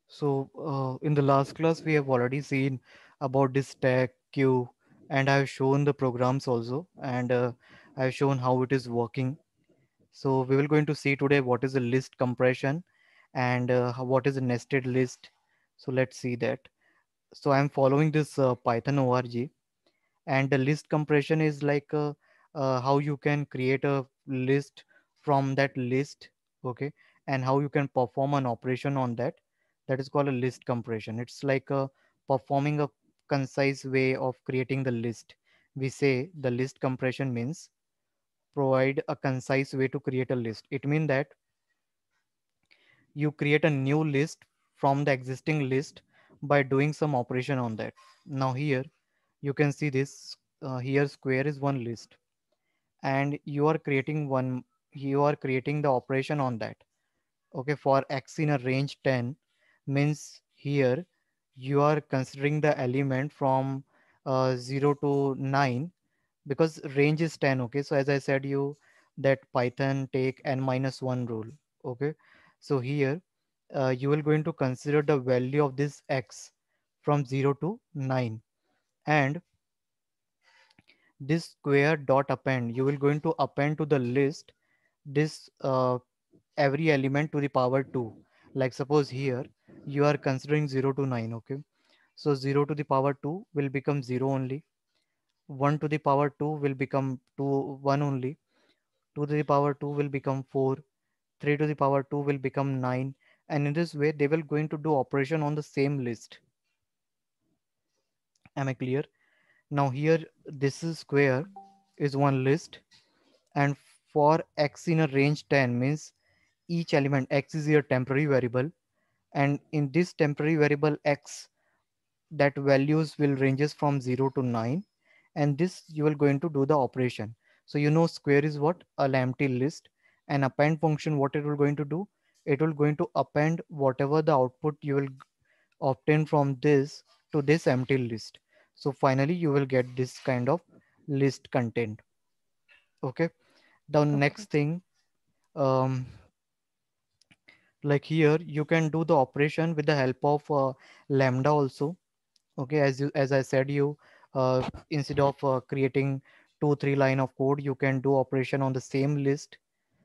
So in the last class, we have already seen about this stack queue, and I have shown the programs also, and I have shown how it is working. So we will going to see today what is a list compression and what is a nested list. So let's see that. So I'm following this Python org, and the list compression is like how you can create a list from that list, okay, and how you can perform an operation on that. That is called a list compression. It's like performing a concise way of creating the list. We say the list compression means provide a concise way to create a list. It means that you create a new list from the existing list by doing some operation on that. Now here you can see this, here square is one list, and you are creating the operation on that, okay, for x in a range 10. Means here you are considering the element from 0 to 9, because range is 10, okay. So as I said you that Python take n minus 1 rule, okay. So here you will going to consider the value of this x from 0 to 9, and this square dot append, you will going to append to the list this every element to the power 2. Like suppose here you are considering 0 to 9, okay. So 0 to the power 2 will become 0 only, 1 to the power 2 will become 2 1 only, 2 to the power 2 will become 4, 3 to the power 2 will become 9, and in this way they will going to do operation on the same list. Am I clear? Now here this is square is one list, and for x in a range 10 means each element x is your temporary variable, and in this temporary variable x, that values will ranges from 0 to 9, and this you will going to do the operation. So you know square is what? A empty list. And append function, what it will going to do? It will going to append whatever the output you will obtain from this to this empty list. So finally you will get this kind of list content, okay. The Okay. next thing, um, like here you can do the operation with the help of lambda also, okay. As I said you, instead of creating 2 3 line of code, you can do operation on the same list.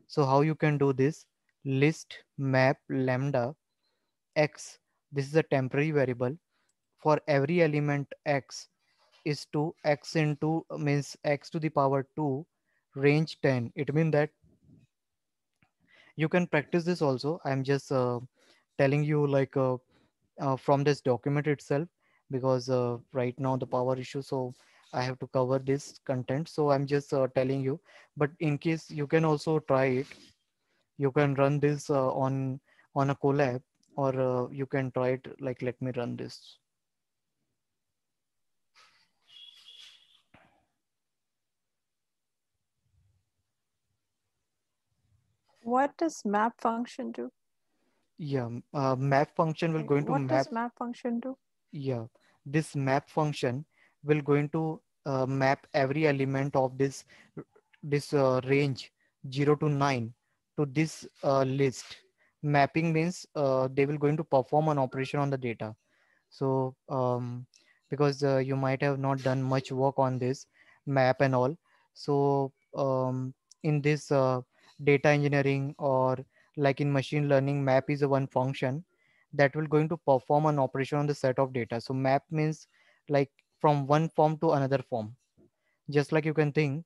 So how you can do this? List map lambda x, this is a temporary variable. For every element x is to x into means x to the power 2 range 10. It means that you can practice this also. I'm just telling you like from this document itself, because right now the power issue, so I have to cover this content, so I'm just telling you. But in case you can also try it, you can run this on a collab, or you can try it. Like let me run this. What does map function do? Yeah, map function will Like, going to what map. does map function do? Yeah, this map function will going to map every element of this range 0 to 9 to this list. Mapping means they will going to perform an operation on the data. So because you might have not done much work on this map and all, so in this data engineering, or like in machine learning, map is a one function that will going to perform an operation on the set of data. So map means like from one form to another form. Just like you can think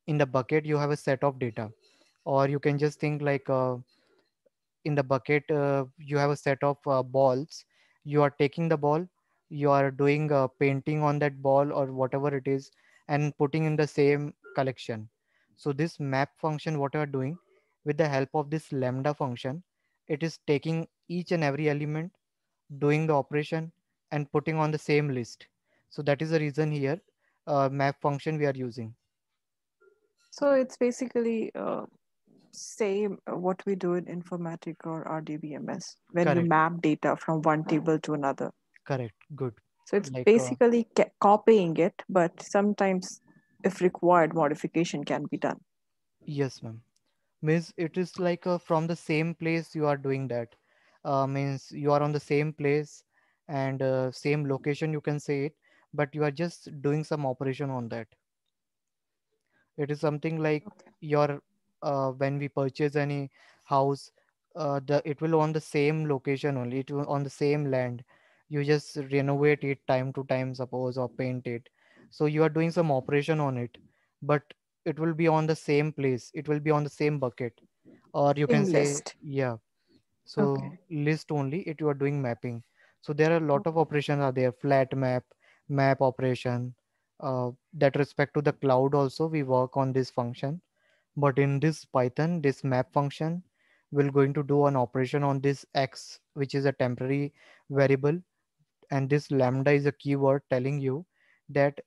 in the bucket you have a set of data, or you can just think like in the bucket you have a set of balls. You are taking the ball, you are doing painting on that ball or whatever it is, and putting in the same collection. So this map function, what you are doing with the help of this lambda function, it is taking each and every element, doing the operation, and putting on the same list. So that is the reason here map function we are using. So it's basically same what we do in informatic or RDBMS when you Correct, map data from one table to another. correct, good. So it's Like basically copying it, but sometimes, if required, modification can be done. yes, ma'am. Means it is like from the same place you are doing that. means you are on the same place and same location, you can say it, but you are just doing some operation on that. It is something like Okay. your when we purchase any house, the it will on the same location only, it will on the same land. You just renovate it time to time, suppose, or paint it. So you are doing some operation on it, but it will be on the same place. It will be on the same bucket, or you can Same say, list. yeah. So Okay. list only, it you are doing mapping. So there are a lot of Okay. operations are there. Flat map, map operation. That respect to the cloud also we work on this function. But in this Python, this map function will going to do an operation on this x, which is a temporary variable, and this lambda is a keyword telling you that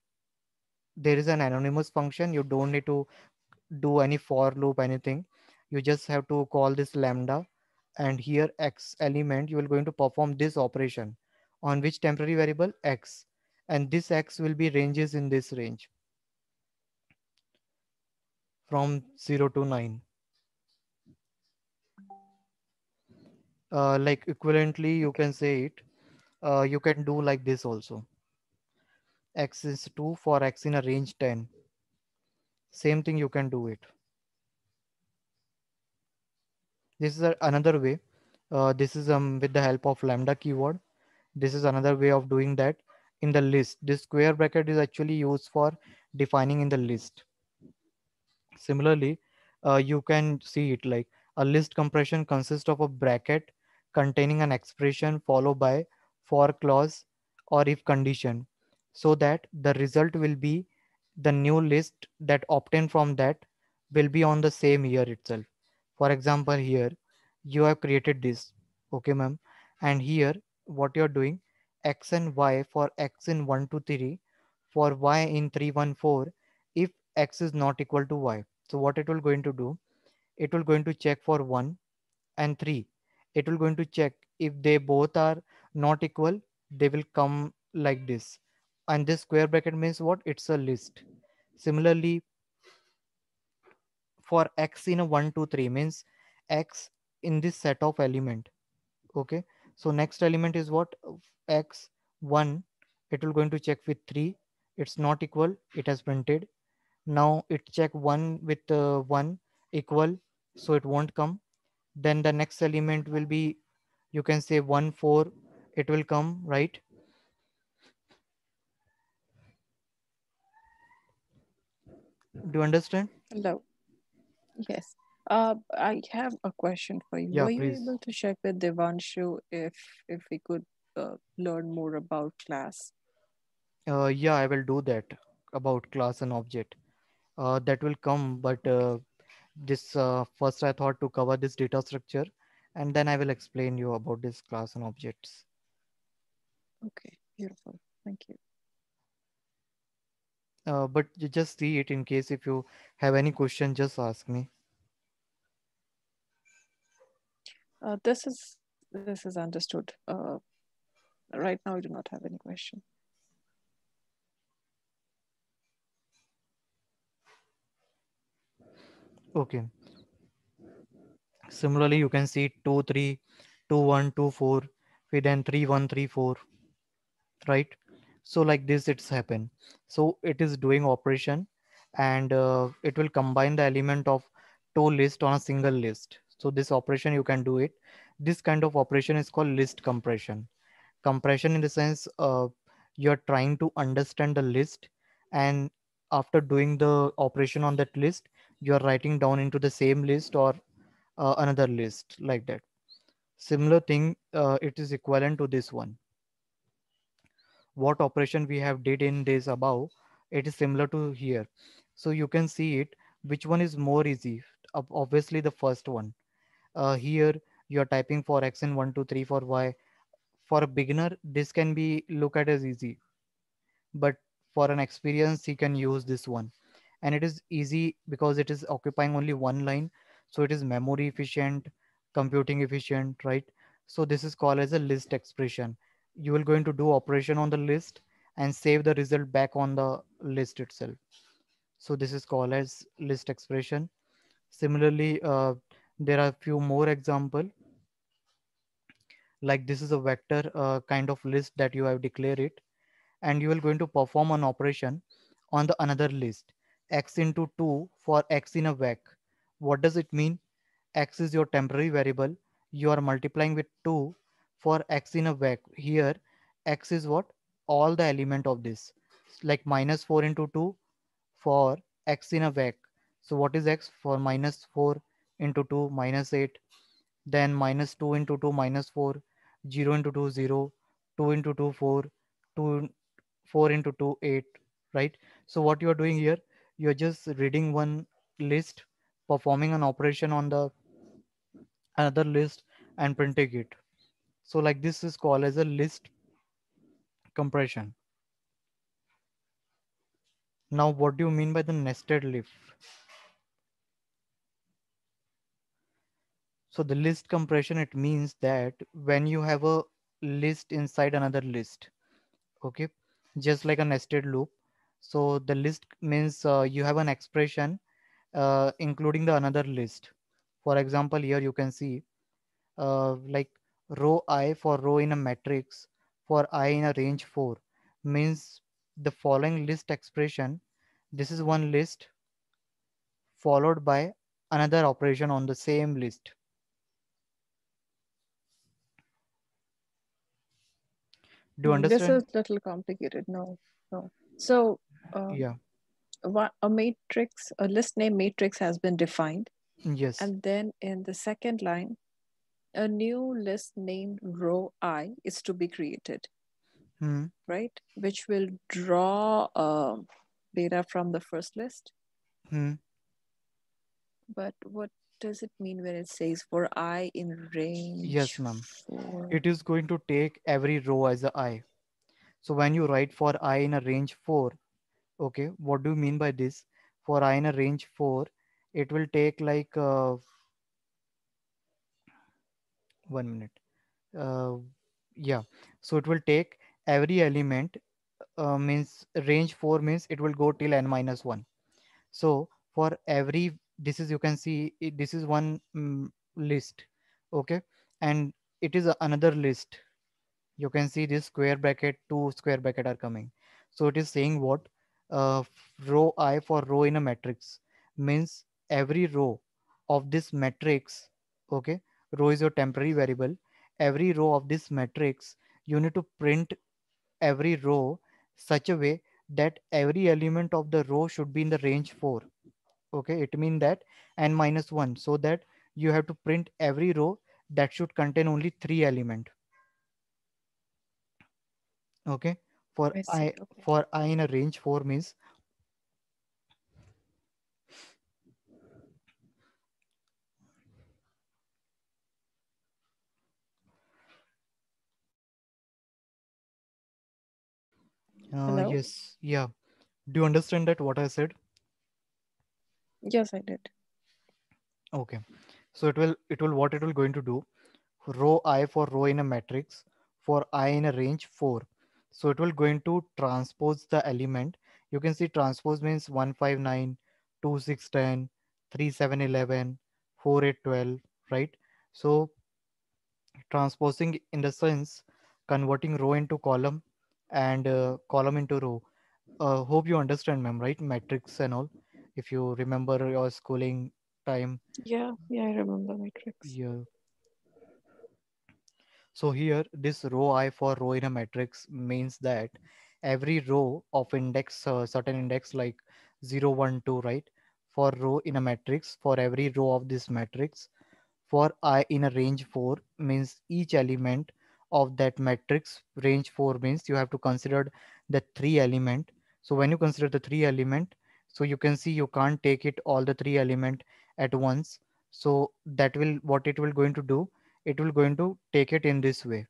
there is an anonymous function. You don't need to do any for loop anything. You just have to call this lambda, and here x element you will going to perform this operation on which temporary variable x, and this x will be ranges in this range from 0 to 9. Like equivalently you Okay. can say it, you can do like this also. X is 2 for x in a range 10. Same thing you can do it. This is another way. This is with the help of lambda keyword. This is another way of doing that. In the list, this square bracket is actually used for defining in the list. Similarly, you can see it like a list compression consists of a bracket containing an expression followed by for clause or if condition, so that the result will be the new list that obtained from that will be on the same year itself. For example, here you have created this, okay, ma'am, and here what you're doing, x and y for x in 1 to 3, for y in 314, if x is not equal to y. So what it will going to do, it will going to check for 1 and 3. It will going to check if they both are not equal, they will come like this. And this square bracket means what? It's a list. Similarly, for x in a 1 2 3 means x in this set of element. Okay. So next element is what? X 1. It will going to check with 3. It's not equal. It has printed. Now it check 1 with 1 equal, so it won't come. Then the next element will be, you can say 1 4, it will come, right? Do you understand? Hello. Yes. I have a question for you. Yeah, Were you please. able to check with Devanshu if we could learn more about class? Yeah, I will do that about class and object. That will come, but Okay. this first I thought to cover this data structure, and then I will explain you about this class and objects. Okay. Beautiful. Thank you. But you just see it, in case if you have any question, just ask me. This is understood. Right now, I do not have any question. Okay. Similarly, you can see 2 3, 2 1, 2 4, then 3 1 3 4, right? So like this it's happen. So it is doing operation, and it will combine the element of two list on a single list. So this operation you can do it. This kind of operation is called list compression. Compression in the sense, you're trying to understand the list, and after doing the operation on that list, you're writing down into the same list or another list, like that. Similar thing, it is equivalent to this one. What operation we have did in this above, it is similar to here. So you can see it, which one is more easy. Obviously the first one. Here you are typing for x in 1 2 3 for y. For a beginner this can be look at as easy, but for an experience he can use this one. And it is easy because it is occupying only one line, so it is memory efficient, computing efficient, right? So this is called as a list expression. You will going to do operation on the list and save the result back on the list itself. So this is called as list expression. Similarly, there are few more example. like this is a vector kind of list that you have declared it, and you are going to perform an operation on the another list, x into 2 for x in a vec. What does it mean? X is your temporary variable, you are multiplying with 2 for x in a vec. Here x is what? All the element of this, like minus 4 into 2 for x in a vec. So what is x? For minus 4 into 2 minus 8, then minus 2 into 2 minus 4, 0 into 2 0, 2 into 2 4, 2 4 into 2 8, right? So what you are doing here, you are just reading one list, performing an operation on the another list, and printing it. So like this is called as a list compression. Now what do you mean by the nested leaf? So the list compression, it means that when you have a list inside another list, okay, just like a nested loop. So the list means you have an expression including the another list. For example, here you can see like row I for row in a matrix for I in a range 4 means the following list expression. This is one list followed by another operation on the same list. Do you This understand? is little complicated. No, no. So, um, Yeah. a matrix, a list name matrix has been defined, Yes. and then in the second line, a new list named row I is to be created, Hmm. right? Which will draw data from the first list. Hmm. But what does it mean when it says for I in range Yes, ma'am. 4? It is going to take every row as a I. So when you write for I in a range 4, okay, what do you mean by this? For I in a range 4, it will take like 1 minute. Uh, yeah. So it will take every element, means range 4 means it will go till n minus 1. So for every, this is, you can see this is one list, okay, and it is another list. You can see this square bracket, two square bracket are coming. So it is saying what, row I for row in a matrix means every row of this matrix, okay, row is your temporary variable, every row of this matrix you need to print every row such a way that every element of the row should be in the range 4. Okay, it means that n minus 1, so that you have to print every row that should contain only 3 element. Okay, for I I, see. Okay. for I in a range 4 means Hello? yes, yeah. Do you understand that what I said? Yes, I did. Okay, so it will what it will going to do, row I for row in a matrix for I in a range 4. So it will going to transpose the element. You can see transpose means 159, 2610, 3711, 4812, right? So transposing in the sense converting row into column and column into row. Hope you understand, ma'am, right? Matrix and all. If you remember your schooling time. Yeah, yeah, I remember matrix. Yeah. So here, this row I for row in a matrix means that every row of index, certain index like 0, 1, 2, right? For row in a matrix, for every row of this matrix, for I in a range 4 means each element of that matrix range 4 means you have to consider the 3 element. So when you consider the 3 element, so you can see you can't take it all the 3 element at once. So that will, what it will going to do, it will going to take it in this way.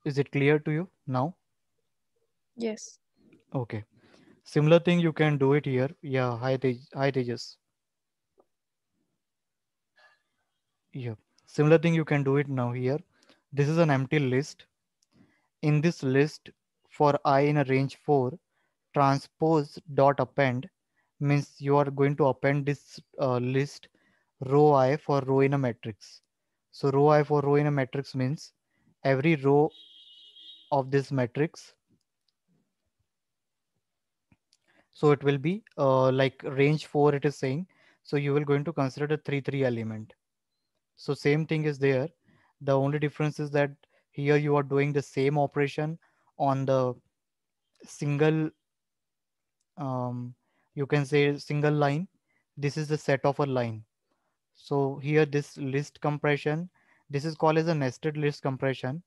Is it clear to you now? Yes. Okay. Similar thing you can do it here. Yeah, hi Tejas. Yeah. Similar thing you can do it now here. This is an empty list. In this list, for I in a range 4, transpose dot append means you are going to append this list Row I for row in a matrix. So row I for row in a matrix means every row of this matrix, so it will be like range 4 it is saying, so you will going to consider the 3 element. So same thing is there. The only difference is that here you are doing the same operation on the single, um, you can say single line. This is the set of a line. So here this list compression, this is called as a nested list compression,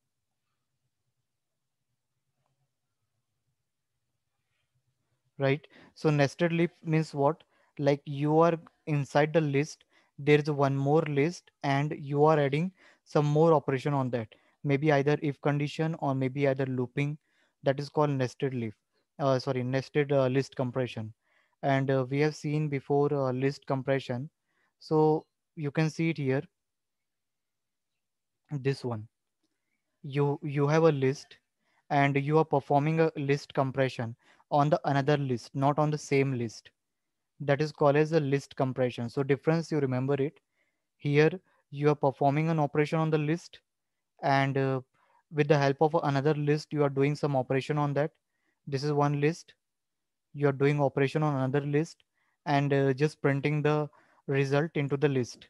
right? So nested list means what? Like you are inside the list, there is one more list and you are adding some more operation on that. Maybe either if condition or maybe either looping. That is called nested list. Sorry, nested list compression. And we have seen before list compression. So you can see it here, this one. You have a list and you are performing a list compression on the another list, not on the same list. That is called as a list compression. So difference, you remember it. Here you are performing an operation on the list, and with the help of another list you are doing some operation on that. This is one list, you are doing operation on another list, and just printing the result into the list.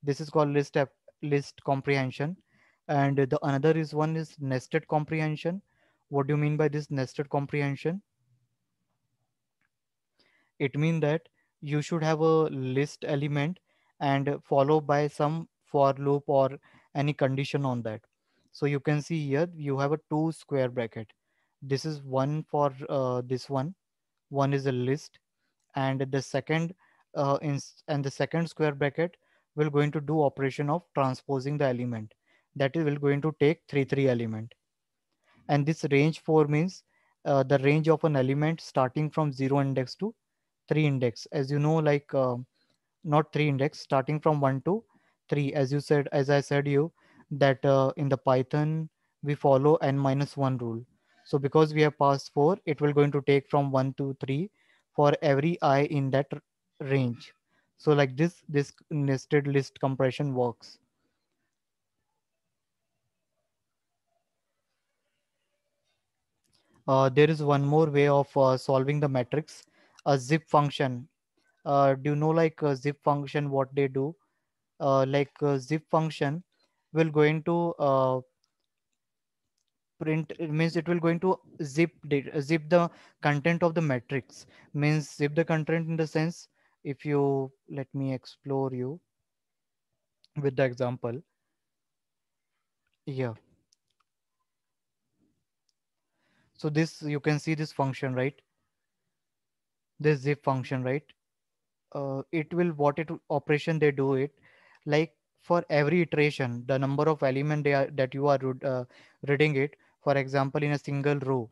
This is called list comprehension. And the another is one is nested comprehension. What do you mean by this nested comprehension? It means that you should have a list element and follow by some for loop or any condition on that. So you can see here you have a two square bracket. This is one for this one is a list, and the second and the second square bracket will going to do operation of transposing the element. That is will going to take three element. And this range 4 means the range of an element starting from 0 index to 3 index, as you know, like not 3 index, starting from 1 to 3, as you said, as I said you, that in the Python we follow n minus 1 rule. So because we have passed 4, it will going to take from 1 to 3 for every I in that range. So like this nested list compression works. There is one more way of solving the matrix, a zip function. Do you know like zip function what they do? Zip function will going to print, it means it will going to zip the content of the matrix. Means zip the content in the sense, if you let me explore you with the example. Yeah, so this you can see this function, right? This zip function, right? It will what it operation they do it, like for every iteration the number of element they are that you are reading it. For example, in a single row,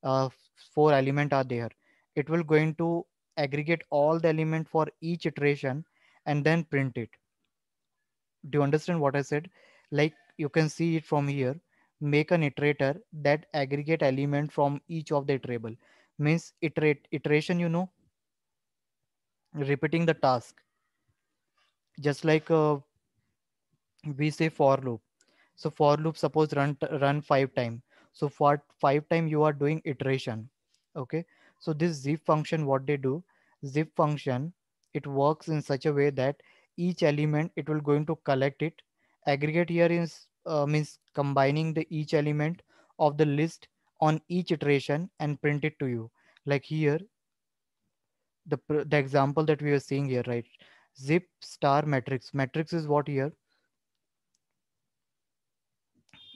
uh, 4 element are there. It will going to aggregate all the element for each iteration and then print it. Do you understand what I said? Like you can see it from here. Make an iterator that aggregate element from each of the iterable. Means iteration, repeating the task. Just like we say for loop. So for loop suppose run 5 time. So for 5 time you are doing iteration. Okay. So this zip function what they do, zip function, it works in such a way that each element it will going to collect it. Aggregate here is means combining the each element of the list on each iteration and print it to you. Like here the example that we are seeing here, right? Zip star matrix. Matrix is what here?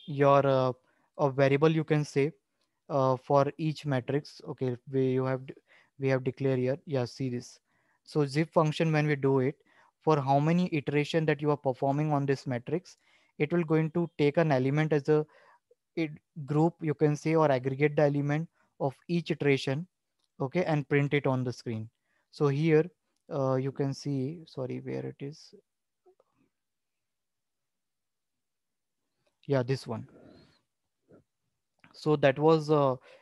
Your a variable you can say for each matrix. Okay, we have declared here. Yeah, see this. So zip function, when we do it, for how many iteration that you are performing on this matrix, it will going to take an element as a it group, you can say, or aggregate the element of each iteration. Okay, and print it on the screen. So here you can see, sorry, where it is. Yeah, this one. So that was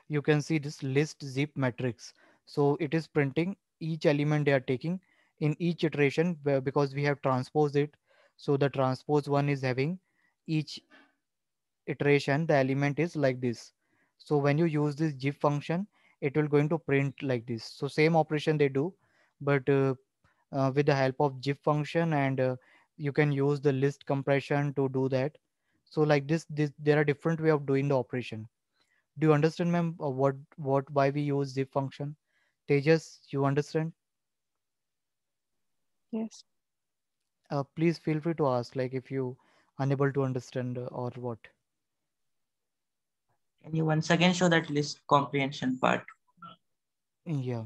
you can see this list zip matrix. So it is printing each element they are taking in each iteration, because we have transposed it. So the transpose one is having each iteration the element is like this. So when you use this gif function, it will going to print like this. So same operation they do, but with the help of gif function, and you can use the list compression to do that. So like this there are different way of doing the operation. Do you understand, ma'am, what why we use zip function? Tejas, you understand? Yes. Please feel free to ask, like if you unable to understand or what. Can you once again show that list comprehension part? Yeah.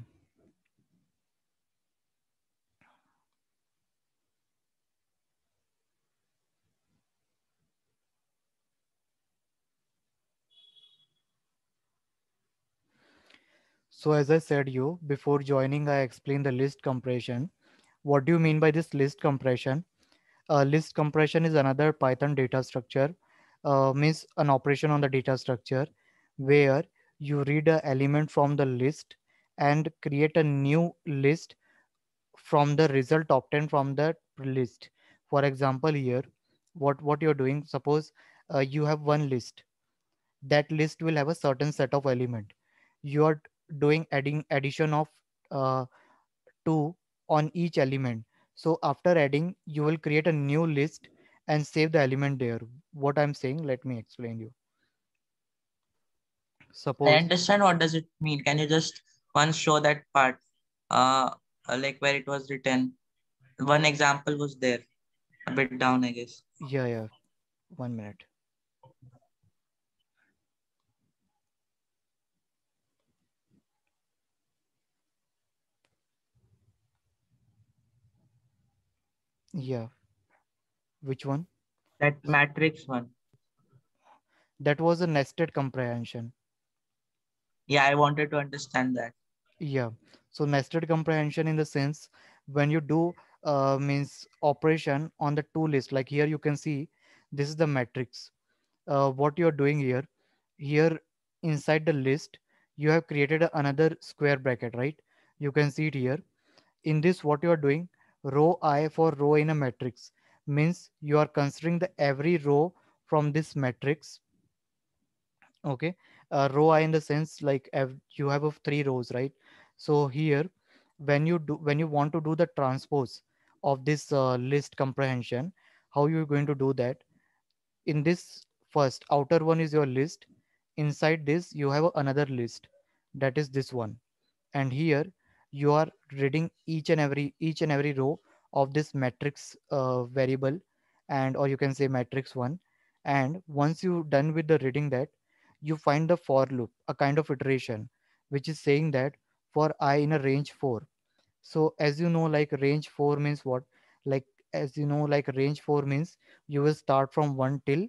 So as I said you before joining, I explained the list compression. What do you mean by this list compression? List compression is another Python data structure, means an operation on the data structure where you read a element from the list and create a new list from the result obtained from that list. For example, here, what you're doing, suppose you have one list. That list will have a certain set of element. You are doing adding addition of uh, 2 on each element. So after adding, you will create a new list and save the element there. What I'm saying, let me explain you. I Suppose, understand what does it mean. Can you just once show that part? Uh, like where it was written. One example was there, a bit down, I guess. yeah, yeah, 1 minute. Yeah, which one? That matrix one. That was a nested comprehension. Yeah, I wanted to understand that. Yeah. So nested comprehension in the sense, when you do means operation on the two list, like here you can see this is the matrix. What you're doing here, here inside the list, you have created another square bracket, right? You can see it here. In this, what you are doing, row I for row in a matrix means you are considering the every row from this matrix. Okay. Row I in the sense like you have of three rows, right? So here, when you want to do the transpose of this list comprehension, how you are going to do that? In this first outer one is your list. Inside this you have another list, that is this one. And here you are reading each and every row of this matrix variable, and or you can say matrix 1. And once you done with the reading that, you find the for loop, a kind of iteration, which is saying that for I in a range 4. So as you know, like range 4 means what? Like, as you know, like range 4 means you will start from 1 till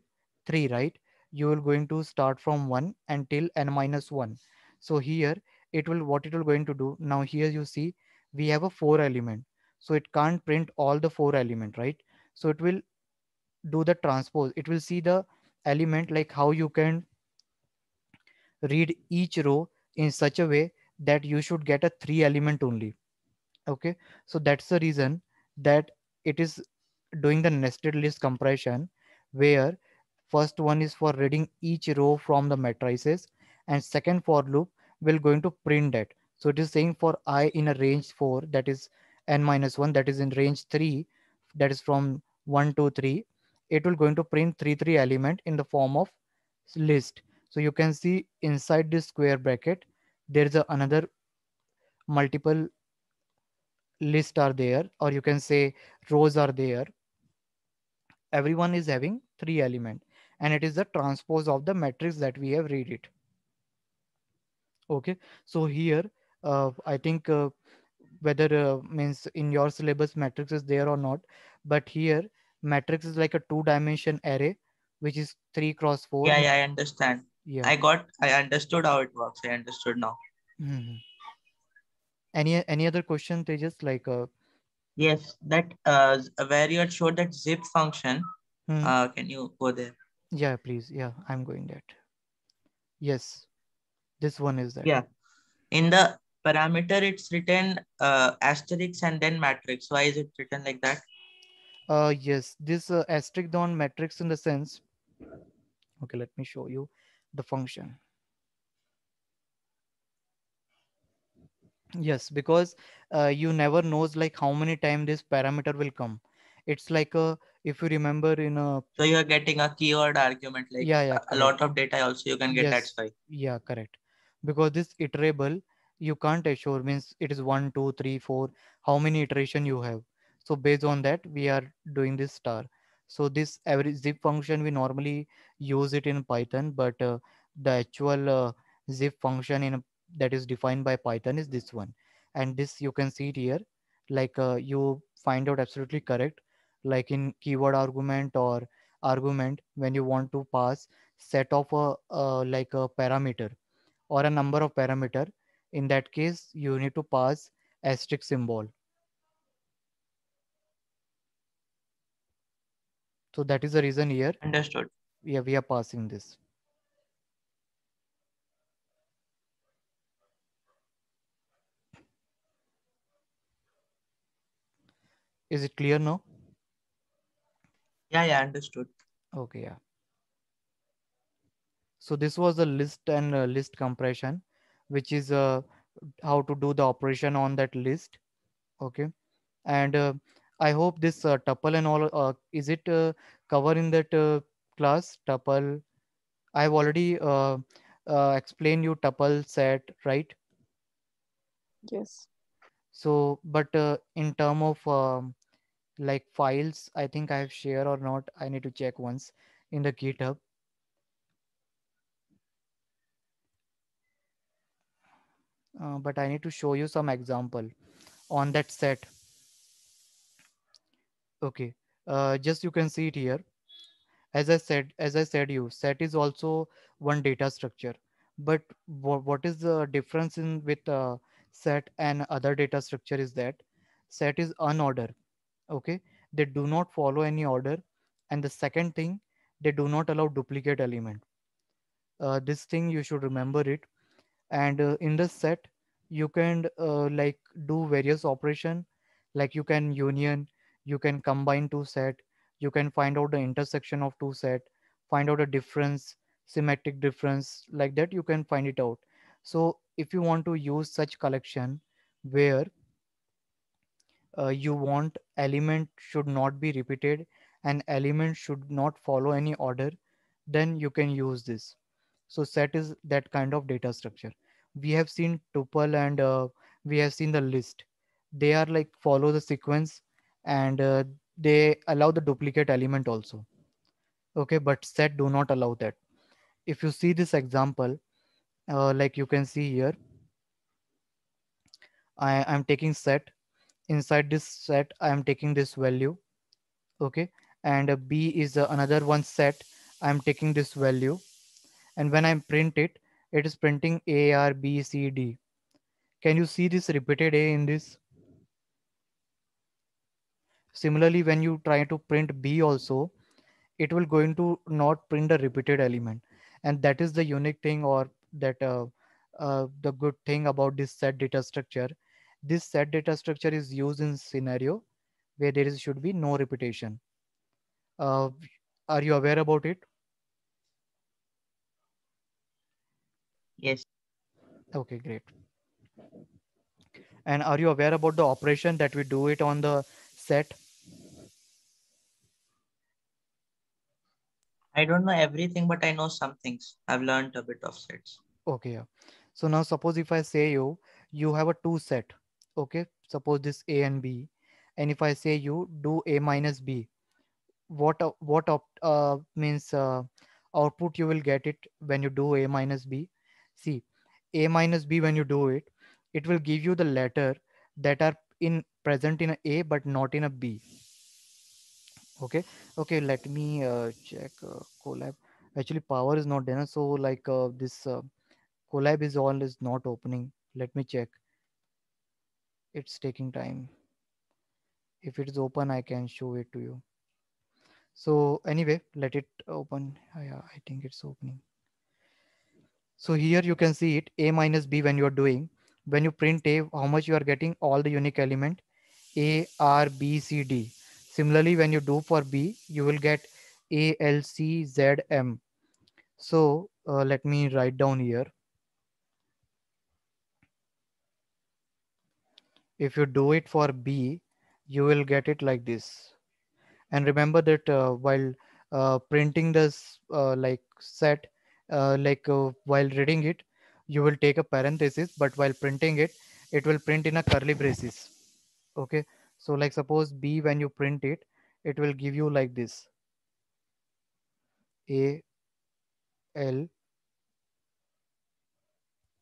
3, right? You will going to start from 1 until n minus 1. So here it will, what it will going to do now, here you see we have a 4 element. So it can't print all the 4 element, right? So it will do the transpose. It will see the element, like how you can read each row in such a way that you should get a 3 element only. Okay. So that's the reason that it is doing the nested list compression, where first one is for reading each row from the matrices, and second for loop will going to print that. So it is saying for I in a range 4, that is n minus 1, that is in range 3, that is from 1 to 3, it will going to print 3 element in the form of list. So you can see inside this square bracket there is another multiple list are there, or you can say rows are there. Everyone is having 3 element, and it is the transpose of the matrix that we have read it. Okay. So here I think whether means in your syllabus matrix is there or not, but here matrix is like a two dimension array, which is 3 cross 4. Yeah, yeah, I understand. Yeah. I understood how it works. I understood now. Mhm. Any other question, they just like Yes, that where you had showed that zip function. hmm. Can you go there? Yeah, please, yeah, I'm going that. Yes, this one is that. Yeah. In the parameter, it's written asterisk and then matrix. Why is it written like that? Yes, this asterisk on matrix in the sense. Okay, let me show you the function. Yes, because you never knows like how many time this parameter will come. It's like a, if you remember in a, So you are getting a keyword argument, like yeah, a correct. lot of data also you can get, that's Yes, why. yeah, correct. Because this iterable, you can't assure means it is one, two, three, four, how many iteration you have. So based on that, we are doing this star. So this every zip function we normally use it in Python, but the actual zip function in that is defined by Python is this one. And this you can see it here, like you find out absolutely correct, like in keyword argument or argument when you want to pass set of like a parameter or a number of parameter. In that case you need to pass asterisk symbol. So that is the reason here, Understood. yeah, we are passing this. Is it clear now? Yeah, yeah, understood. Okay, yeah. So this was the list and list compression, which is how to do the operation on that list. Okay. And I hope this tuple and all is it cover in that class tuple. I've already explained you tuple set, right? Yes. So but in term of like files, I think I have share or not, I need to check once in the GitHub. But I need to show you some example on that set. Okay. Just you can see it here. As I said you, set is also one data structure. But what is the difference in with set and other data structure is that set is unordered. Okay, they do not follow any order. And the second thing, they do not allow duplicate element. This thing you should remember it. And in the set you can like do various operation, like you can union, you can combine two set, you can find out the intersection of two set, find out a difference, symmetric difference, like that you can find it out. So if you want to use such collection where you want element should not be repeated and element should not follow any order, then you can use this. So set is that kind of data structure. We have seen tuple and we have seen the list. They are like follow the sequence, and they allow the duplicate element also. Okay, but set do not allow that. If you see this example, like you can see here, I am taking set. Inside this set I am taking this value. Okay, and b is another one set, I am taking this value. And when I print it, it is printing a r b c d. Can you see this repeated a in this? Similarly, when you try to print b also, it will going to not print the repeated element. And that is the unique thing, or that the good thing about this set data structure. This set data structure is used in scenario where there is should be no repetition. uh, are you aware about it? Yes. Okay, great. And are you aware about the operation that we do it on the set? I don't know everything, but I know some things. I've learned a bit of sets. Okay, yeah. So now suppose if I say you have a two set. Okay, suppose this a and b, and if I say you do a minus b, means output you will get it when you do a minus b. See, a minus b when you do it, it will give you the letter that are in present in a but not in a b. Okay, okay, let me check collab. Actually power is not there, so like this collab is all is not opening. Let me check. It's taking time. If it is open I can show it to you. So anyway, let it open. Yeah, I think it's opening. So here you can see it a minus b when you are doing. When you print A, how much you are getting? All the unique element A, R, B, C, D. Similarly, when you do for B, you will get A, L, C, Z, M. So let me write down here. If you do it for B, you will get it like this. And remember that while printing this like set, while reading it, you will take a parenthesis, but while printing it, it will print in a curly braces. Okay, so like suppose B, when you print it, it will give you like this: A, L,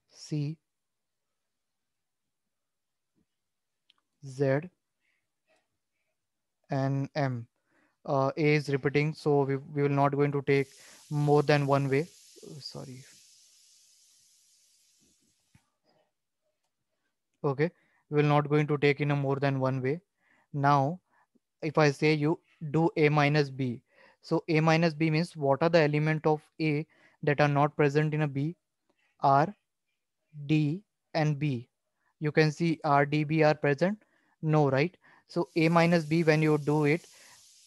C, Z, and M. A is repeating, so we will not going to take more than one way. Sorry. Okay, we will not going to take in a more than one way. Now if I say you do A minus B, so A minus B means what are the element of A that are not present in a B? R, D, and B. You can see R, D, B are present? No, right? So A minus B, when you do it,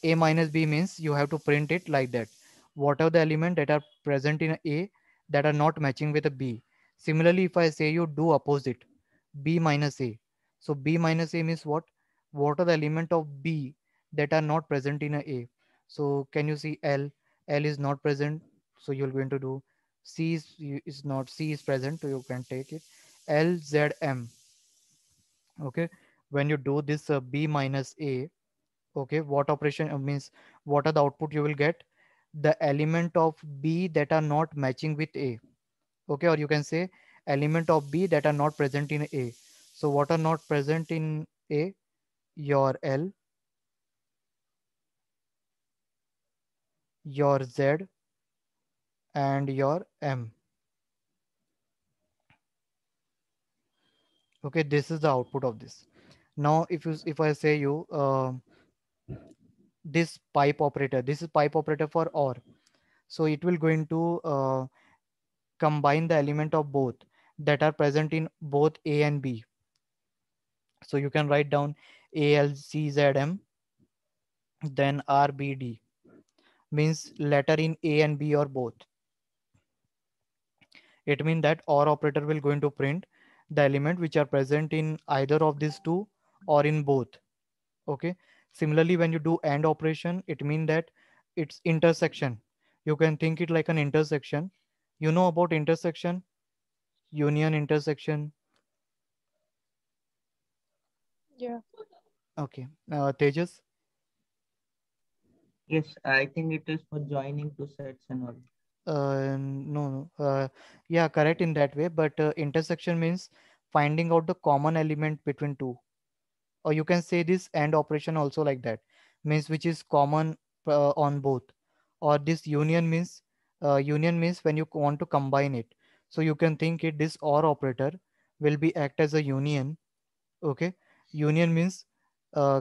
A minus B means you have to print it like that. What are the elements that are present in A that are not matching with a B? Similarly, if I say you do opposite, B minus A. So B minus A means what? What are the element of B that are not present in a A? So can you see L? L is not present. So you're going to do is not, C is present. So you can take it. L, Z, M. Okay. When you do this B minus A, okay, what operation means, what are the output you will get? The element of B that are not matching with A. Okay, or you can say element of B that are not present in A. So what are not present in A? Your L, your Z, and your M. Okay, this is the output of this. Now if I say you this pipe operator, this is pipe operator for OR. So it will going to combine the element of both that are present in both A and B. So you can write down ALCZM, then RBD, means letter in A and B or both. It means that OR operator will going to print the element which are present in either of these two or in both. Okay. Similarly, when you do AND operation, it means that it's intersection. You can think it like an intersection. You know about intersection, union, intersection. Yeah. Okay. Tejas. Yes, I think it is for joining two sets and all. No, no. Yeah, correct in that way. But intersection means finding out the common element between two. Or you can say this AND operation also like that. Means which is common on both. Or this union means when you want to combine it. So you can think it this OR operator will be act as a union. Okay. Union means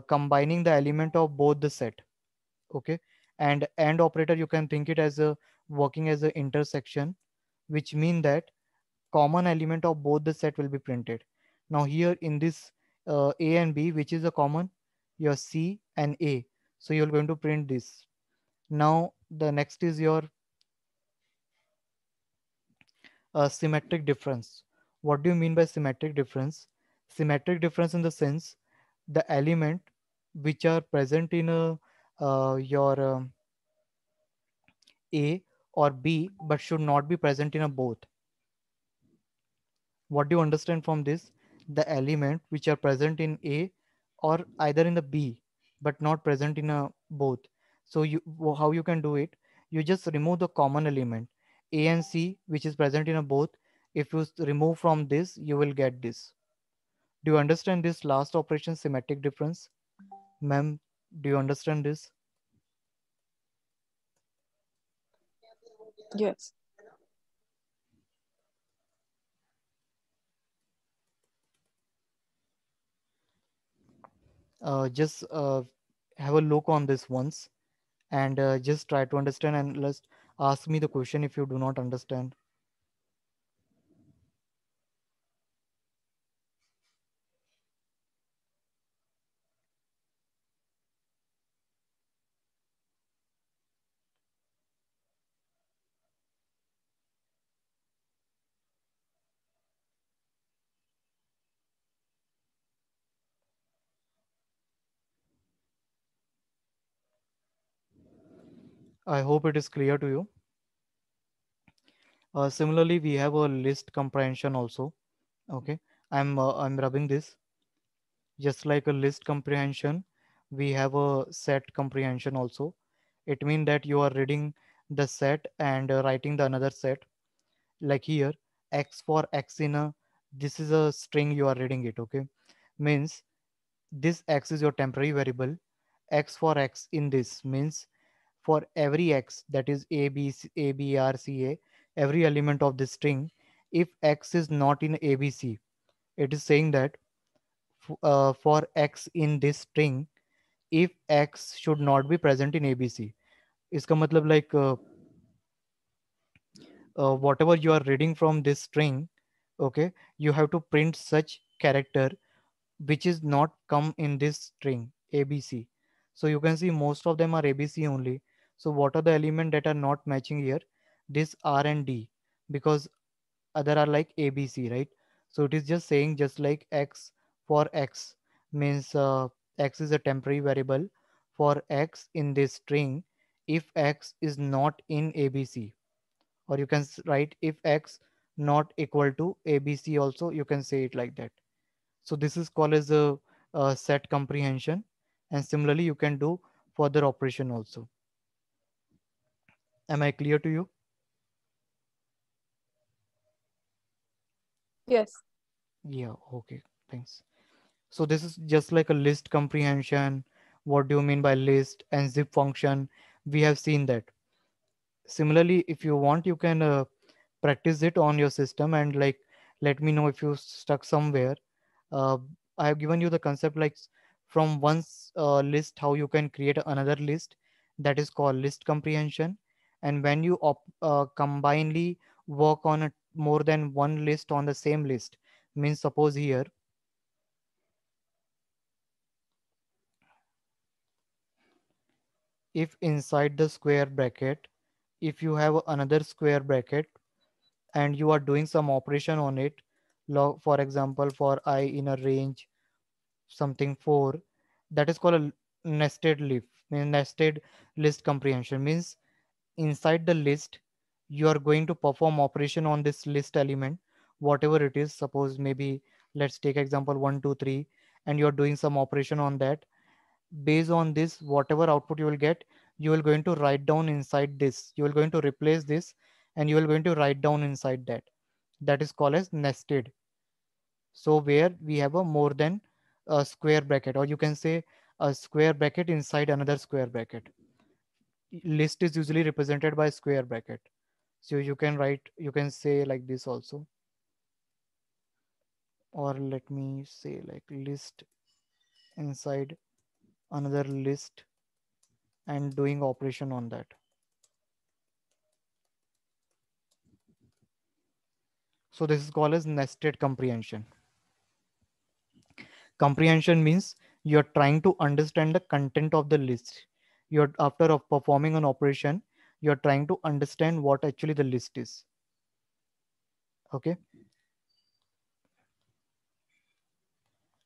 combining the element of both the set. Okay. And AND operator, you can think it as a working as a intersection, which mean that common element of both the set will be printed. Now here in this A and B, which is a common, your C and A, so you're going to print this. Now the next is your symmetric difference. What do you mean by symmetric difference? Symmetric difference in the sense the element which are present in your A or B but should not be present in a both. What do you understand from this? The element which are present in A or either in the B but not present in a both. So how you can do it? You just remove the common element A and C which is present in a both. If you remove from this, you will get this. Do you understand this last operation, symmetric difference? Ma'am, do you understand this? Yes. Just have a look on this once and just try to understand and let's ask me the question if you do not understand. I hope it is clear to you. Similarly, we have a list comprehension also. Okay, I'm rubbing this. Just like a list comprehension, we have a set comprehension also. It means that you are reading the set and writing the another set. Like here, x for x in a, this is a string, you are reading it. Okay, means this x is your temporary variable. X for x in this means for every x, that is a b a b r c a, every element of this string, if x is not in abc, it is saying that for x in this string, if x should not be present in abc, इसका मतलब like whatever you are reading from this string, okay, you have to print such character which is not come in this string abc. So you can see most of them are abc only. So what are the element that are not matching here? This r and d, because other are like abc, right? So it is just saying just like x for x means x is a temporary variable for x in this string, if x is not in abc, or you can write if x not equal to abc also, you can say it like that. So this is called as a set comprehension, and similarly you can do further operation also. Am I clear to you? Yes. Yeah, okay, thanks. So this is just like a list comprehension. What do you mean by list and zip function? We have seen that. Similarly, if you want, you can practice it on your system and like let me know if you stuck somewhere. uh, I have given you the concept like from one list how you can create another list, that is called list comprehension. And when you combinedly work on more than one list on the same list, means suppose here if inside the square bracket, if you have another square bracket and you are doing some operation on it, for example for I in a range something 4, that is called a nested list. Nested list comprehension means inside the list you are going to perform operation on this list element, whatever it is. Suppose maybe let's take example 1 2 3, and you are doing some operation on that. Based on this, whatever output you will get, you will going to write down inside this, you will going to replace this, and you will going to write down inside that. That is called as nested. So where we have a more than a square bracket, or you can say a square bracket inside another square bracket. List is usually represented by square bracket. So you can write, you can say like this also, or let me say like list inside another list and doing operation on that. So this is called as nested comprehension. Comprehension means you're trying to understand the content of the list. You're after of performing an operation, you're trying to understand what actually the list is. Okay.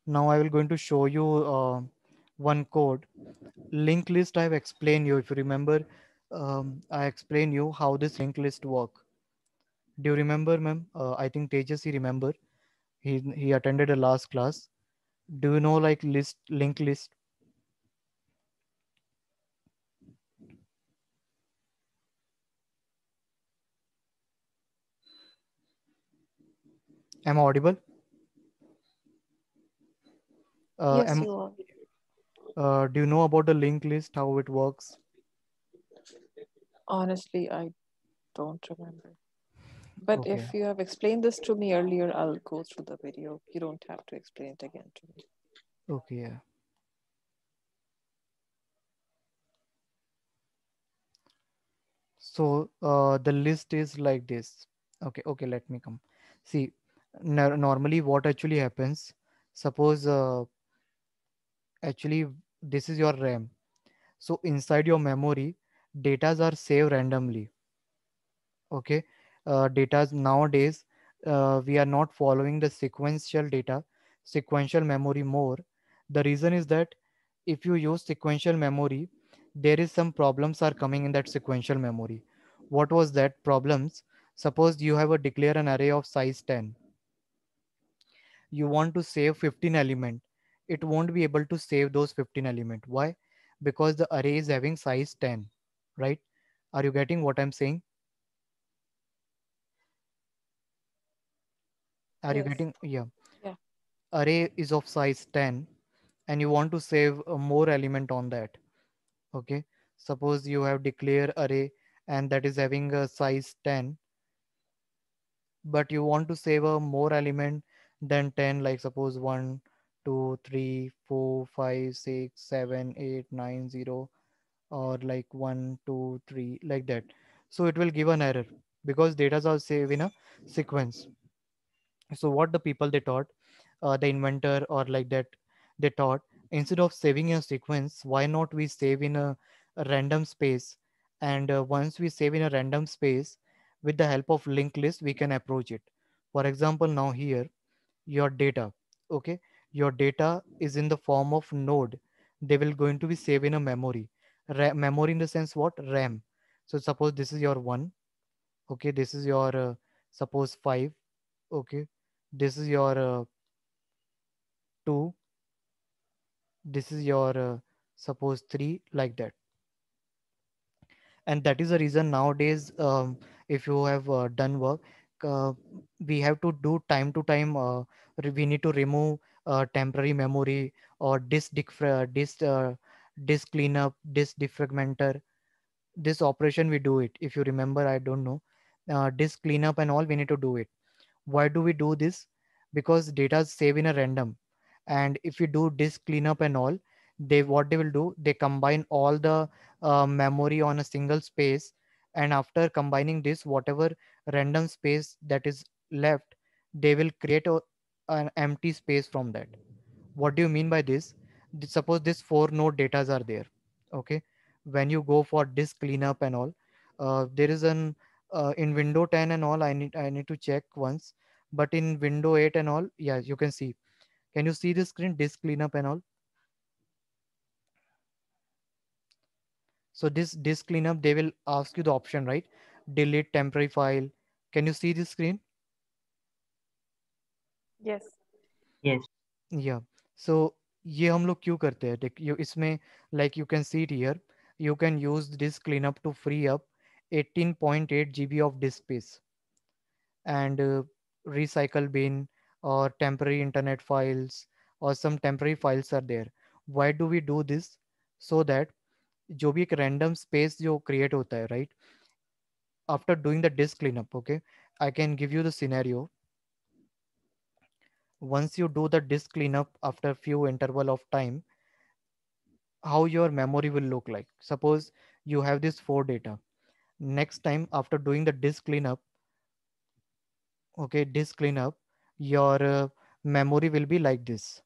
Now I will going to show you one code. Linked list I have explained you. If you remember, I explained you how this linked list work. Do you remember, ma'am? I think Tejas he remember. He attended a last class. Do you know like list linked list? Am I audible? Yes, Am you are. Do you know about the linked list, how it works? Honestly, I don't remember. But Okay, if you have explained this to me earlier, I'll go through the video. You don't have to explain it again to me. okay, yeah. So the list is like this. Okay, okay, let me come. See, normally what actually happens, suppose actually this is your RAM. So inside your memory, datas are saved randomly. Okay, datas nowadays, we are not following the sequential data, sequential memory more. The reason is that if you use sequential memory, there is some problems are coming in that sequential memory. What was that problems? Suppose you have a declare an array of size 10. You want to save 15 element. It won't be able to save those 15 element. Why? Because the array is having size 10, right? Are you getting what I'm saying? Are you Yes. getting? Yeah. Yeah. Array is of size 10 and you want to save more element on that. Okay. Suppose you have declare array and that is having a size 10, but you want to save a more element than 10, like suppose 1, 2, 3, 4, 5, 6, 7, 8, 9, 0, or like 1, 2, 3, like that. So it will give an error because data are saved in a sequence. So what the people they taught, the inventor or like that, they thought instead of saving in a sequence, why not we save in a random space? And once we save in a random space, with the help of linked list we can approach it. For example, now here your data, okay, your data is in the form of node. They will going to be saved in a memory. Memory in the sense what? RAM. So suppose this is your 1, okay, this is your suppose 5, okay, this is your 2, this is your suppose 3, like that. And that is the reason nowadays, if you have done work, uh, we have to do time to time, we need to remove temporary memory or disk cleanup, disk defragmenter. This operation we do it, if you remember, I don't know, disk cleanup and all, we need to do it. Why do we do this? Because data is saved in a random, and if you do disk cleanup and all, they what they will do, they combine all the memory on a single space, and after combining this, whatever random space that is left, they will create an empty space from that. What do you mean by this? Suppose this 4 node datas are there, okay, when you go for disk cleanup and all, there is an in window 10 and all, I need to check once, but in window 8 and all, yeah, you can see. Can you see the screen, disk cleanup and all? So this disk cleanup, they will ask you the option, right? Delete temporary file. Can you see the screen? Yes. Yes. या सो ये हम लोग क्यों करते हैं, देख you इसमें, like you can see it here, you can use this cleanup to free up 18.8 GB of disk space, and recycle bin or temporary internet files, or some temporary files are there. Why do we do this? So that जो भी एक random space जो create होता है, right, after doing the disk cleanup, okay, I can give you the scenario. Once you do the disk cleanup after few interval of time, how your memory will look like. Suppose you have this 4 data. Next time after doing the disk cleanup, okay, disk cleanup, your memory will be like this.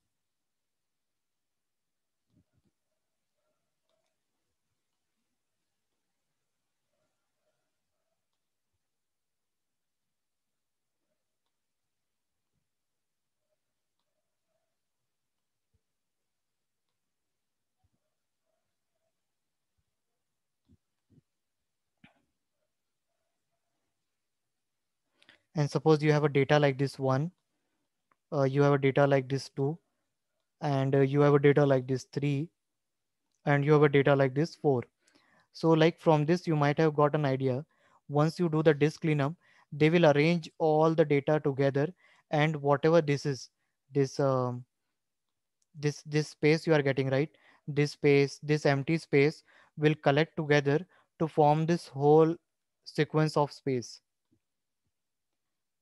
And suppose you have a data like this 1, you have a data like this 2, and you have a data like this 3, and you have a data like this 4. So like from this you might have got an idea. Once you do the disk cleanup, they will arrange all the data together, and whatever this is, this this space you are getting, right, this space, this empty space will collect together to form this whole sequence of space.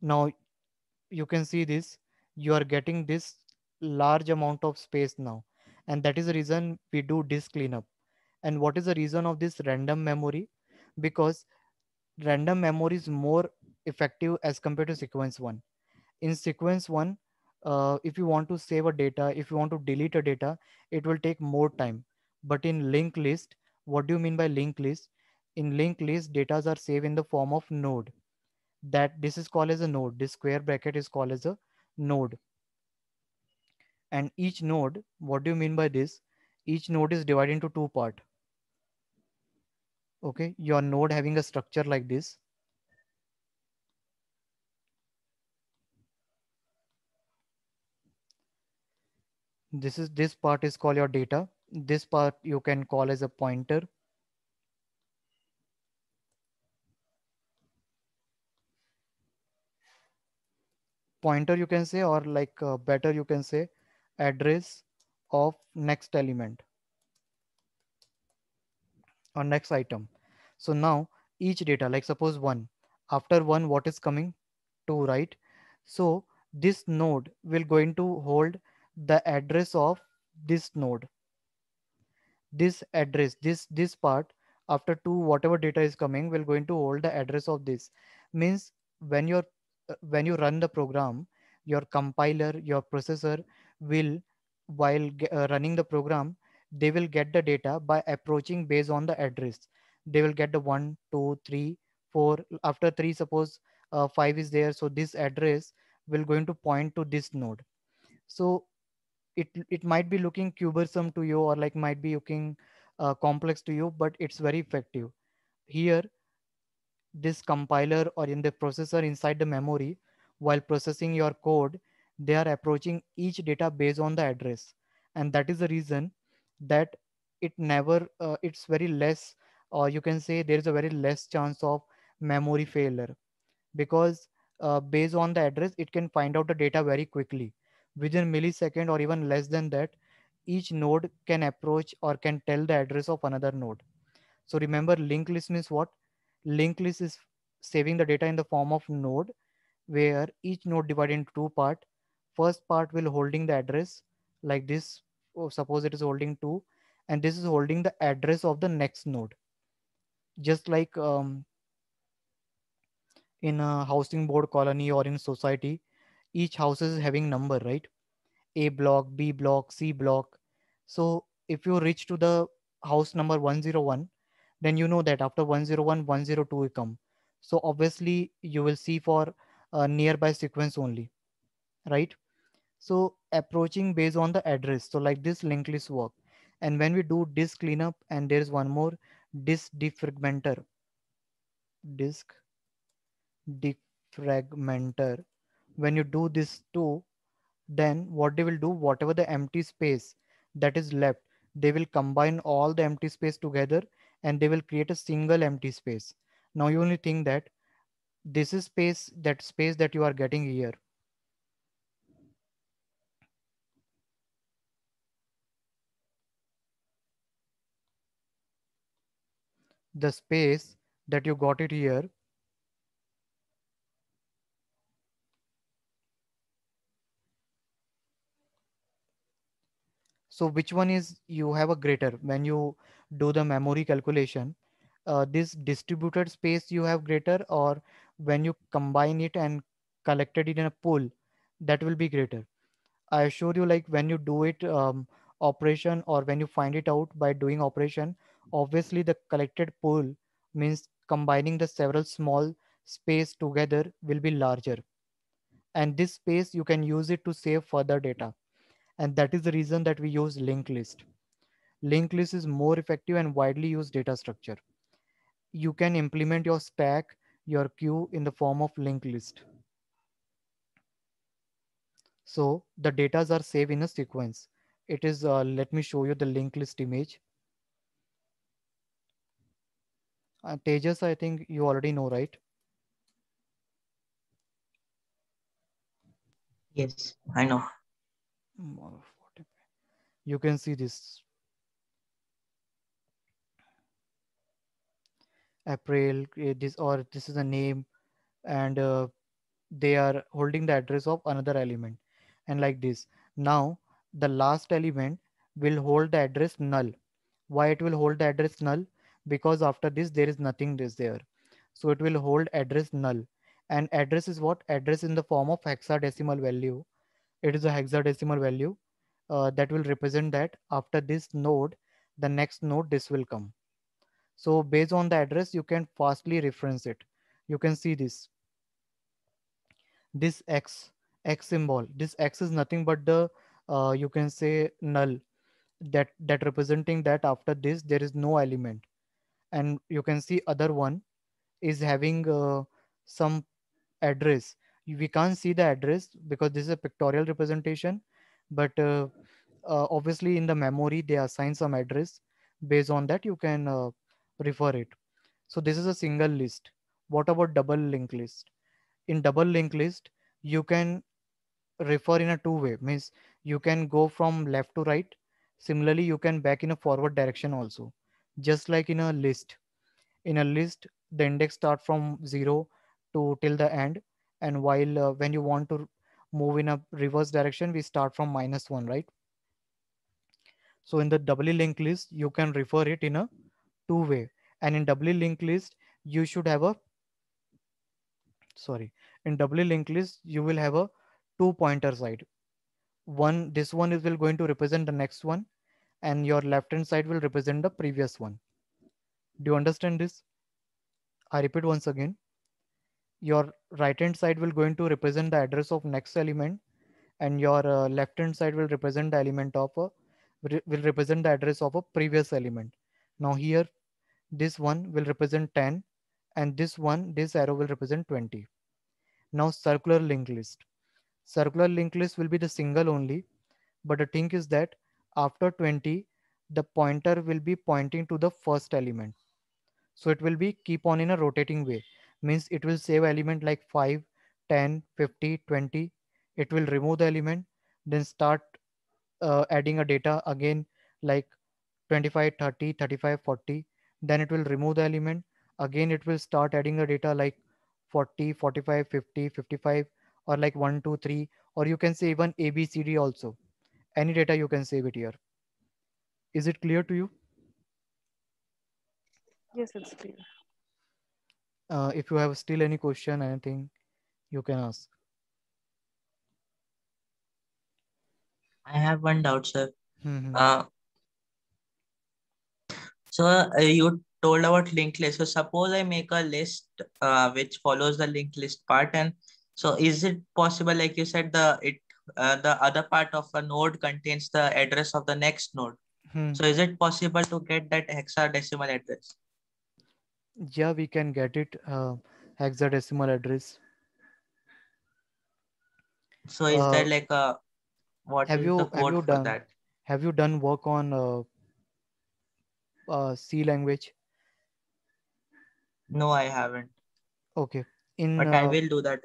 Now you can see this, you are getting this large amount of space now, and that is the reason we do disk cleanup. And what is the reason of this random memory? Because random memory is more effective as compared to sequence one. In sequence one, if you want to save a data, if you want to delete a data, it will take more time. But in linked list, what do you mean by linked list? In linked list, data are saved in the form of node. That this is called as a node. This square bracket is called as a node. And each node, what do you mean by this? Each node is divided into two part. Okay, your node having a structure like this. This part is called your data. This part you can call as a pointer. Pointer you can say, or like better you can say address of next element or next item. So now each data, like suppose 1, after 1 what is coming? 2, right? So this node will going to hold the address of this node, this address, this part. After 2 whatever data is coming will going to hold the address of this. Means when you're when you run the program, your compiler, your processor will, while running the program, they will get the data by approaching based on the address. They will get the 1 2 3 4. After 3 suppose 5 is there, so this address will going to point to this node. So it might be looking cumbersome to you, or like might be looking complex to you, but it's very effective. Here this compiler or in the processor inside the memory, while processing your code, they are approaching each data based on the address. And that is the reason that it never it's very less, or you can say there is a very less chance of memory failure, because based on the address it can find out the data very quickly within millisecond or even less than that. Each node can approach or can tell the address of another node. So remember, linked list means what? Linked list is saving the data in the form of node, where each node divided into two part. First part will holding the address like this. Suppose it is holding 2, and this is holding the address of the next node. Just like in a housing board colony or in society, each house is having number, right? A block, B block, C block. So if you reach to the house number 101, then you know that after 101 102 will come. So obviously you will see for a nearby sequence only, right? So approaching based on the address, so like this linked list work. And when we do disk cleanup, and there is one more, disk defragmenter, disk defragmenter. When you do this too, then what they will do, whatever the empty space that is left, they will combine all the empty space together, and they will create a single empty space. Now you only think that this is space, that space that you are getting here, the space that you got it here. So which one is you have a greater when you do the memory calculation? This distributed space you have greater, or when you combine it and collected it in a pool, that will be greater. I assure you, like when you do it operation, or when you find it out by doing operation, obviously the collected pool means combining the several small space together will be larger, and this space you can use it to save further data. And that is the reason that we use linked list. Linked list is more effective and widely used data structure. You can implement your stack, your queue in the form of linked list. So the datas are saved in a sequence. It is, let me show you the linked list image. Tejas, I think you already know, right? Yes, I know. Mm, you can see this April, this, or this is a name, and they are holding the address of another element, and like this. Now the last element will hold the address null. Why it will hold the address null? Because after this there is nothing is there, so it will hold address null. And address is what? Address in the form of hexadecimal value. It is a hexadecimal value that will represent that after this node, the next node this will come. So based on the address you can fastly reference it. You can see this x symbol. This x is nothing but the you can say null, that representing that after this there is no element. and you can see other one is having some address. We can't see the address because this is a pictorial representation, but obviously in the memory they assign some address. Based on that you can refer it. So this is a single list. What about double linked list? In double linked list you can refer in a two way, means you can go from left to right. Similarly you can back in a forward direction also, just like in a list. In a list the index start from 0 to till the end, and while when you want to move in a reverse direction we start from -1, right? So in the doubly linked list you can refer it in a two way, and in doubly linked list you should have a, sorry, in doubly linked list you will have a two pointer side. One, this one is will going to represent the next one, and your left hand side will represent the previous one. Do you understand this? I repeat once again, your right hand side will going to represent the address of next element, and your left hand side will represent the element of a, will represent the address of a previous element. Now here this one will represent 10, and this one, this arrow will represent 20. Now circular linked list. Circular linked list will be the single only, but the thing is that after 20 the pointer will be pointing to the first element. So it will be keep on in a rotating way, means it will save element like 5, 10, 50, 20. It will remove the element, then start adding a data again like 25, 30, 35, 40. Then it will remove the element, again it will start adding the data like 40, 45, 50, 55, or like 1, 2, 3, or you can say even ABCD also. Any data you can save it here. Is it clear to you? Yes, it's clear. If you have still any question, anything, you can ask. I have one doubt, sir. Hmm. Uh, so you told about linked list. So suppose I make a list which follows the linked list part, and so is it possible, like you said, the other part of a node contains the address of the next node. Hmm. So is it possible to get that hexadecimal address? Yeah, we can get it hexadecimal address. So is there Uh, like a what have is the you have code you for done that? have you done work on C language? No, I haven't, Okay. In but I will do that.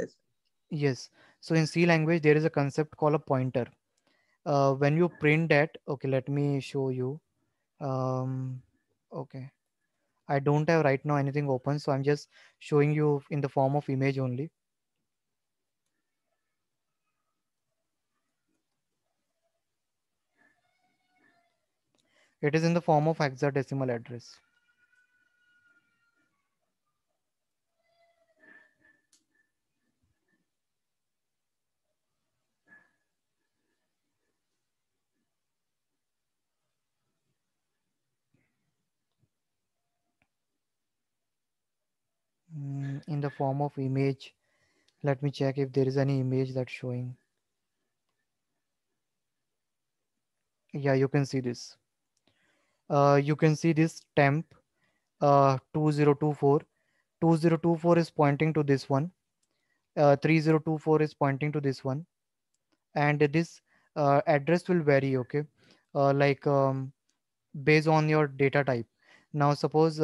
yes. So in C language there is a concept called a pointer. When you print that, okay, let me show you. Okay. I don't have right now anything open, so I'm just showing you in the form of image only. It is in the form of hexadecimal address. In the form of image. Let me check if there is any image that's showing. Yeah, you can see this. You can see this temp 2024. 2024 is pointing to this one. 3024 is pointing to this one, and this address will vary. Okay, like based on your data type. Now suppose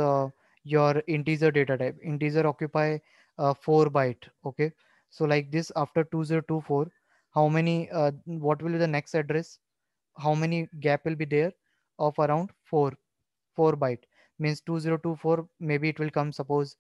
your integer data type, integer occupy 4 byte. Okay, so like this after 2024, how many what will be the next address, how many gap will be there of around 4 byte, means 2024 maybe it will come suppose